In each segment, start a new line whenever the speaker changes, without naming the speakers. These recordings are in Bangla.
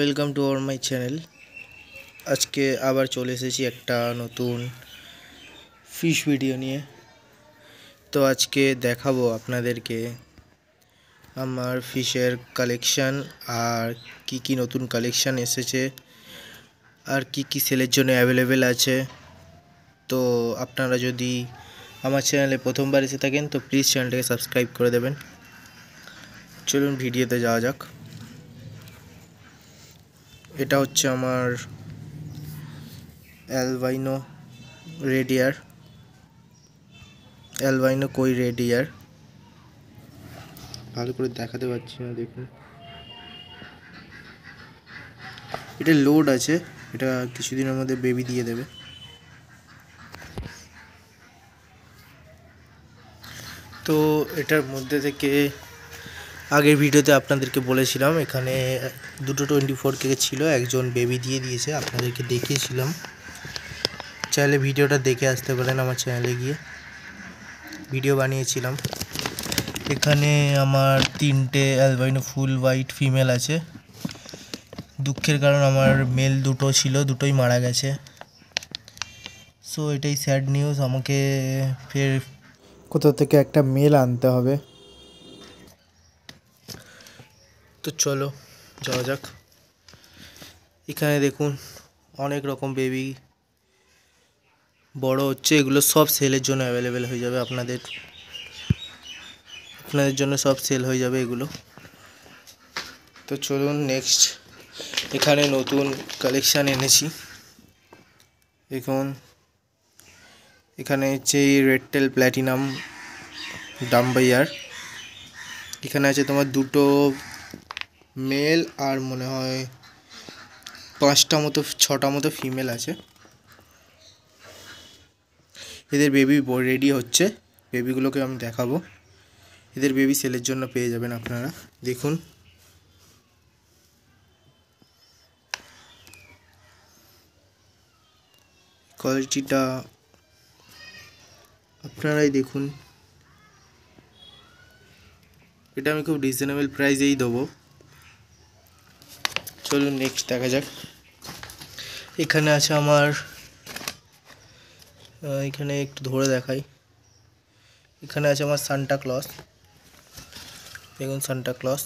Welcome to our my channel. আজকে আবার চলে এসেছি একটা নতুন ফিশ ভিডিও নিয়ে। তো আজকে দেখাবো আপনাদেরকে আমার ফিশের কালেকশান আর কি নতুন কালেকশান এসেছে আর কি সেলের জন্য অ্যাভেলেবেল আছে। তো আপনারা যদি আমার চ্যানেলে প্রথমবার এসে থাকেন তো প্লিজ চ্যানেলটাকে সাবস্ক্রাইব করে দেবেন। চলুন ভিডিওতে যাওয়া যাক। এটা হচ্ছে আমার অ্যালবাইনো রেডিয়ার, অ্যালবাইনো কই রেডিয়ার। ভালো করে দেখাতে পারছি না, দেখুন। এটা লোড আছে, এটা কিছুদিনের মধ্যে বেবি দিয়ে দেবে। তো এটার মধ্যে থেকে আগের ভিডিওতে আপনাদেরকে বলেছিলাম এখানে দুটো 24K ছিল, একজন বেবি দিয়ে দিয়েছে, আপনাদেরকে দেখিয়েছিলাম। চাইলে ভিডিওটা দেখে আসতে পারেন, আমার চ্যানেলে গিয়ে ভিডিও বানিয়েছিলাম। এখানে আমার 3টে অ্যালবাইনো ফুল হোয়াইট ফিমেল আছে। দুঃখের কারণ আমার মেল দুটো ছিল, দুটোই মারা গেছে। সো এটাই স্যাড নিউজ, আমাকে ফের কোথাও থেকে একটা মেল আনতে হবে। তো চলো যাওয়া যাক। এখানে দেখুন অনেক রকম বেবি বড় হচ্ছে, এগুলো সব সেলের জন্য অ্যাভেলেবেল হয়ে যাবে। আপনাদের জন্য সব সেল হয়ে যাবে এগুলো। তো চলুন নেক্সট, এখানে নতুন কালেকশান এনেছি। দেখুন এখানে হচ্ছে রেড টেল প্ল্যাটিনাম ডাম্বাইয়ার। এখানে আছে তোমার দুটো মেল আর মনে হয় 6টা মতো ফিমেল আছে। এদের বেবি রেডি হচ্ছে, বেবিগুলোকে আমি দেখাবো। এদের বেবি সেলের জন্য পেয়ে যাবেন আপনারা। দেখুন কোয়ালিটিটা আপনারাই দেখুন। এটা আমি খুব রিজনেবল প্রাইসেই দেবো। চলুন নেক্সট দেখা যাক। এখানে আছে আমার, এখানে একটু ধরে দেখাই। এখানে আছে আমার সান্টা ক্লজ। দেখুন সান্টা ক্লজ,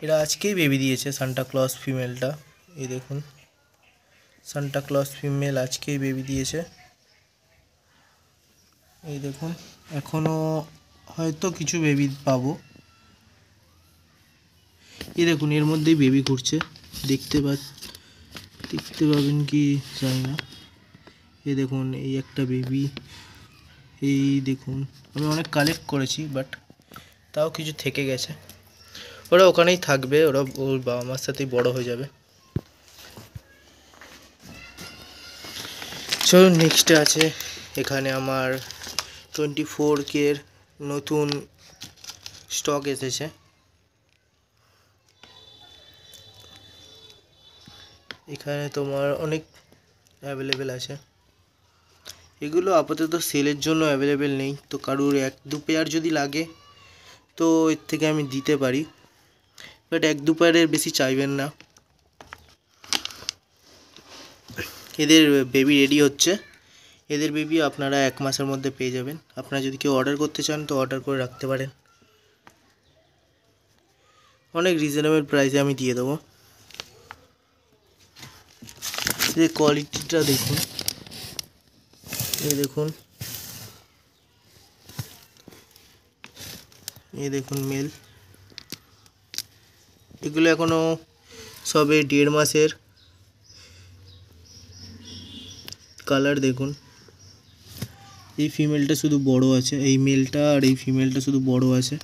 এরা আজকেই বেবি দিয়েছে। সান্টা ক্লজ ফিমেলটা এই দেখুন, সান্টা ক্লজ ফিমেল আজকেই বেবি দিয়েছে। এই দেখুন এখনও হয়তো কিছু বেবি পাবো। এই দেখুন এর মধ্যেই বেবি ঘুরছে, দেখতে পাবেন কি জানি না। এই দেখুন এই একটা বেবি, এই দেখুন আমি অনেক কালেক্ট করেছি বাট তাও কিছু থেকে গেছে। ওরা ওখানেই থাকবে, ওরা ওর বাবা মার সাথেই বড় হয়ে যাবে। চলুন নেক্সটে আছে এখানে আমার 24K নতুন স্টক এসেছে। এখানে তোমার অনেক অ্যাভেলেবেল আছে। এগুলো আপাতত সেলের জন্য অ্যাভেলেবেল নেই, তো কারুর 1-2 পেয়ার যদি লাগে তো এর থেকে আমি দিতে পারি, বাট 1-2 পেয়ারের বেশি চাইবেন না। এদের বেবি রেডি হচ্ছে, এদের বেবি আপনারা 1 মাসের মধ্যে পেয়ে যাবেন। আপনারা যদি কেউ অর্ডার করতে চান তো অর্ডার করে রাখতে পারেন, অনেক রিজনেবল প্রাইসে আমি দিয়ে দেবো। এদের কোয়ালিটিটা দেখুন, এই দেখুন, এই দেখুন মেল। এগুলো এখনও সবে 1.5 মাসের। কালার দেখুন, এই ফিমেলটা শুধু বড় আছে, এই মেলটা আর এই ফিমেলটা শুধু বড় আছে।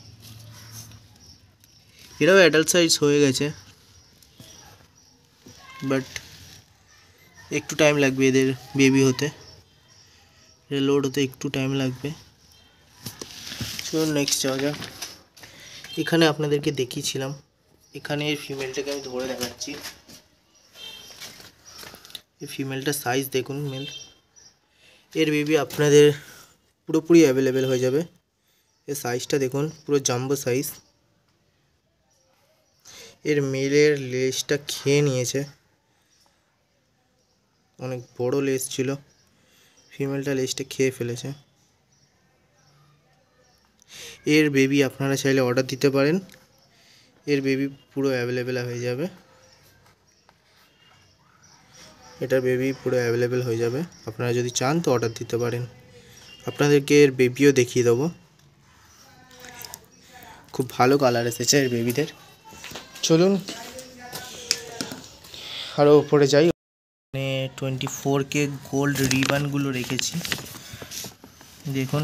এরাও অ্যাডাল্ট সাইজ হয়ে গেছে, বাট একটু টাইম লাগবে এদের বেবি হতে, লোড হতে একটু টাইম লাগবে। চলুন নেক্সট যাওয়া যাক। এখানে আপনাদেরকে দেখিয়েছিলাম, এখানে এই ফিমেলটাকে আমি ধরে দেখাচ্ছি। এই ফিমেলটার সাইজ দেখুন মেল, এর বেবি আপনাদের পুরোপুরি অ্যাভেলেবেল হয়ে যাবে। এর সাইজটা দেখুন পুরো জাম্বো সাইজ। এর মেলের লেজটা খেয়ে নিয়েছে, অনেক বড় লেজ ছিল, ফিমেলটা লেজটা খেয়ে ফেলেছে। এর বেবি আপনারা চাইলে অর্ডার দিতে পারেন, এর বেবি পুরো অ্যাভেলেবেল হয়ে যাবে, এটার বেবি পুরো অ্যাভেলেবেল হয়ে যাবে। আপনারা যদি চান তো অর্ডার দিতে পারেন। আপনাদেরকে এর বেবিও দেখিয়ে দেবো, খুব ভালো কালার এসেছে এর বেবিদের। চলুন আরও উপরে যাই। মানে 24K গোল্ড রিবানগুলো রেখেছি, দেখুন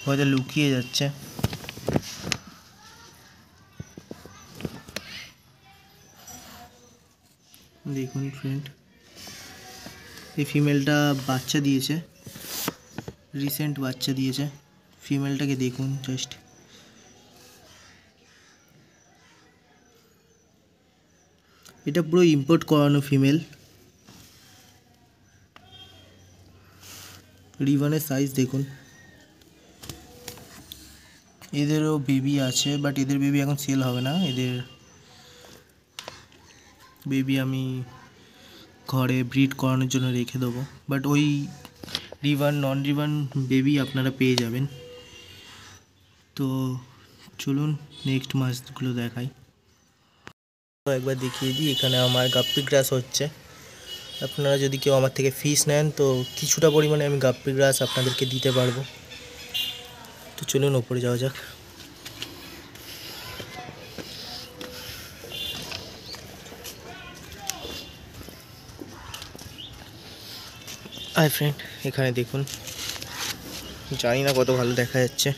হয়তো লুকিয়ে যাচ্ছে। দেখুন ফ্রেন্ড, এই ফিমেলটা বাচ্চা দিয়েছে, রিসেন্ট বাচ্চা দিয়েছে। ফিমেলটাকে দেখুন জাস্ট, এটা পুরো ইম্পোর্ট করানো ফিমেল। রিবানের সাইজ দেখুন। এদেরও বেবি আছে, বাট এদের বেবি এখন সেল হবে না, এদের বেবি আমি ঘরে ব্রিড করানোর জন্য রেখে দেবো। বাট ওই রিবান নন রিবান বেবি আপনারা পেয়ে যাবেন। তো চলুন নেক্সট মাছগুলো দেখাই। একবার দেখিয়ে দিই, এখানে আমার গাপ্পি গ্রাস হচ্ছে। আপনারা যদি কেউ আমার থেকে ফিস নেন তো কিছুটা পরিমাণে আমি গাপ্পি গ্রাস আপনাদেরকে দিতে পারবো। তো চলুন ওপরে যাওয়া যাক। হাই ফ্রেন্ড, এখানে দেখুন, জানি না কত ভালো দেখা যাচ্ছে,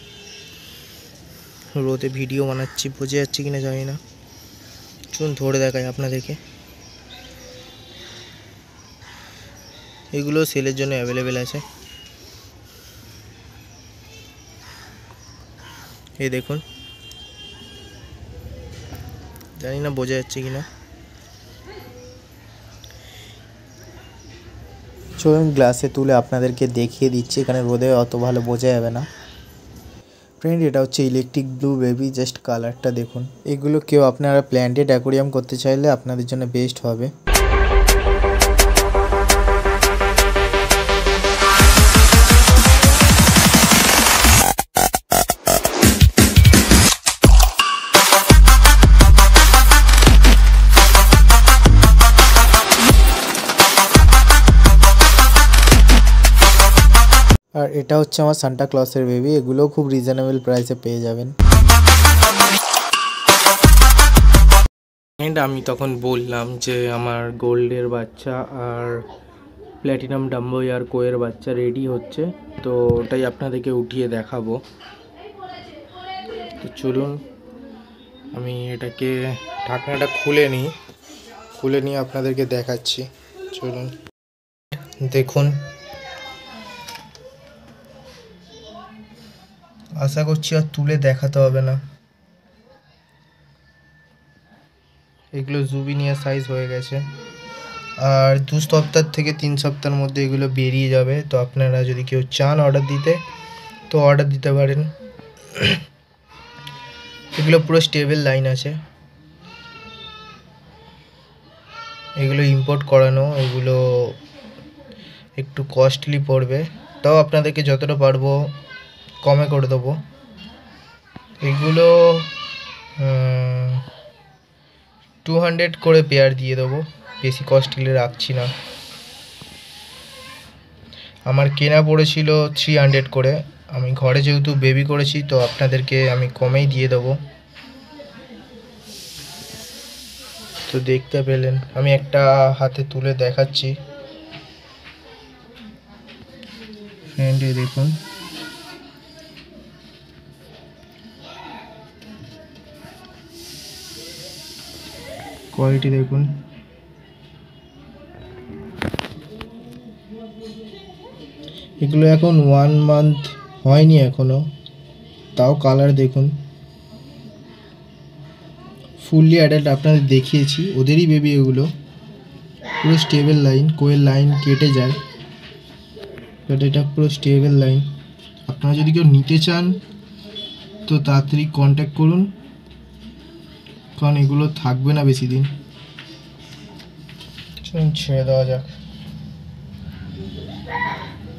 রোদে ভিডিও বানাচ্ছি, বোঝা যাচ্ছে কিনা জানি না। চলুন ধরে দেখাই আপনাদেরকে। এগুলো সেলের জন্য অ্যাভেলেবেল আছে, এই দেখুন, জানি না বোঝা যাচ্ছে কিনা। চলুন গ্লাসে তুলে আপনাদেরকে দেখিয়ে দিচ্ছি, এখানে রোদে অত ভালো বোঝা যাবে না। ফ্রেন্ড, এটা হচ্ছে ইলেকট্রিক ব্লু বেবি, জাস্ট কালারটা দেখুন। এগুলো কেউ আপনারা প্ল্যান্টেড অ্যাকোরিয়াম করতে চাইলে আপনাদের জন্য বেস্ট হবে। আর এটা হচ্ছে আমার সান্টা ক্লসের বেবি, এগুলোও খুব রিজনেবল প্রাইসে পেয়ে যাবেন। আমি তখন বললাম যে আমার গোল্ডের বাচ্চা আর প্ল্যাটিনাম ডাম্বো আর কোয়ের বাচ্চা রেডি হচ্ছে, তো ওটাই আপনাদেরকে উঠিয়ে দেখাবো। তো চলুন আমি এটাকে ঢাকনাটা খুলে নিয়ে আপনাদেরকে দেখাচ্ছি। চলুন দেখুন, আশা করছি আর তুলে দেখাতে হবে না। এগুলো জুবিনিয়া সাইজ হয়ে গেছে, আর 2 সপ্তাহ থেকে 3 সপ্তাহের মধ্যে এগুলো বেরিয়ে যাবে। তো আপনারা যদি কেউ চান অর্ডার দিতে তো অর্ডার দিতে পারেন। এগুলো পুরো স্টেবল লাইন আছে, এগুলো ইম্পোর্ট করানো, এগুলো একটু কস্টলি পড়বে, তাও আপনাদেরকে যতটা পারবো কমে করে দেবো। এগুলো 200 করে পেয়ার দিয়ে দেবো, বেশি কস্টলি রাখছি না। আমার কেনা পড়েছিল 300 করে, আমি ঘরে যেহেতু বেবি করেছি তো আপনাদেরকে আমি কমেই দিয়ে দেবো। তো দেখতে পেলেন, আমি একটা হাতে তুলে দেখাচ্ছি। ফ্রেন্ড এই দেখুন, কোয়ালিটি দেখুন। এগুলো এখন 1 মান্থ হয়নি এখনো, তাও কালার দেখুন, ফুললি অ্যাডাল্ট আপনাদের দেখিয়েছি, ওদেরই বেবি এগুলো। পুরো স্টেবল লাইন, কোয়েল লাইন কেটে যায়, বাট এটা পুরো স্টেবল লাইন। আপনারা যদি কেউ নিতে চান তো তাড়াতাড়ি কন্ট্যাক্ট করুন, কারণ এগুলো থাকবে না বেশি দিন। চলুন ছেড়ে দেওয়া যাক।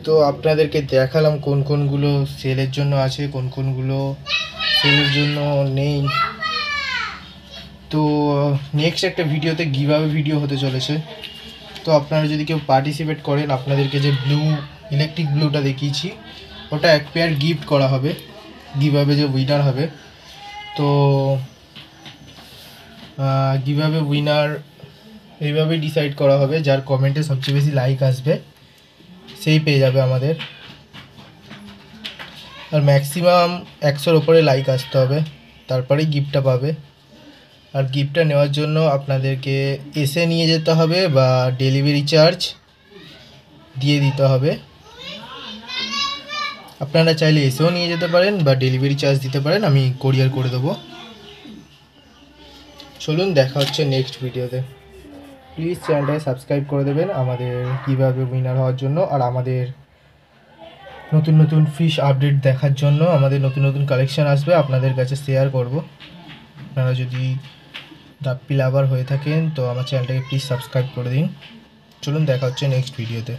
তো আপনাদেরকে দেখালাম কোন কোনগুলো সেলের জন্য আছে, কোন কোনগুলো সেলের জন্য নেই। তো নেক্সট একটা ভিডিওতে গিভঅ্যাওয়ে ভিডিও হতে চলেছে। তো আপনারা যদি কেউ পার্টিসিপেট করেন, আপনাদেরকে যে ব্লু ইলেকট্রিক ব্লুটা দেখিয়েছি ওটা এক পেয়ার গিফট করা হবে গিভঅ্যাওয়ে যে উইনার হবে। তো গিভঅ্যাওয়ে উইনার এইভাবে ডিসাইড করা হবে, যার কমেন্টে সবচেয়ে বেশি লাইক আসবে সেই পেয়ে যাবে আমাদের। আর ম্যাক্সিমাম 100-র ওপরে লাইক আসতে হবে, তারপরেই গিফটটা পাবে। আর গিফটটা নেওয়ার জন্য আপনাদেরকে এসে নিয়ে যেতে হবে বা ডেলিভারি চার্জ দিয়ে দিতে হবে। আপনারা চাইলে এসেও নিয়ে যেতে পারেন বা ডেলিভারি চার্জ দিতে পারেন, আমি কোরিয়ার করে দেবো। চলুন দেখা হচ্ছে নেক্সট ভিডিওতে। প্লিজ চ্যানেলটাকে সাবস্ক্রাইব করে দেবেন আমাদের কীভাবে উইনার হওয়ার জন্য, আর আমাদের নতুন নতুন ফিশ আপডেট দেখার জন্য। আমাদের নতুন নতুন কালেকশান আসবে, আপনাদের কাছে শেয়ার করব। আপনারা যদি গাপ্পি লাভার হয়ে থাকেন তো আমার চ্যানেলটাকে প্লিজ সাবস্ক্রাইব করে দিন। চলুন দেখা হচ্ছে নেক্সট ভিডিওতে।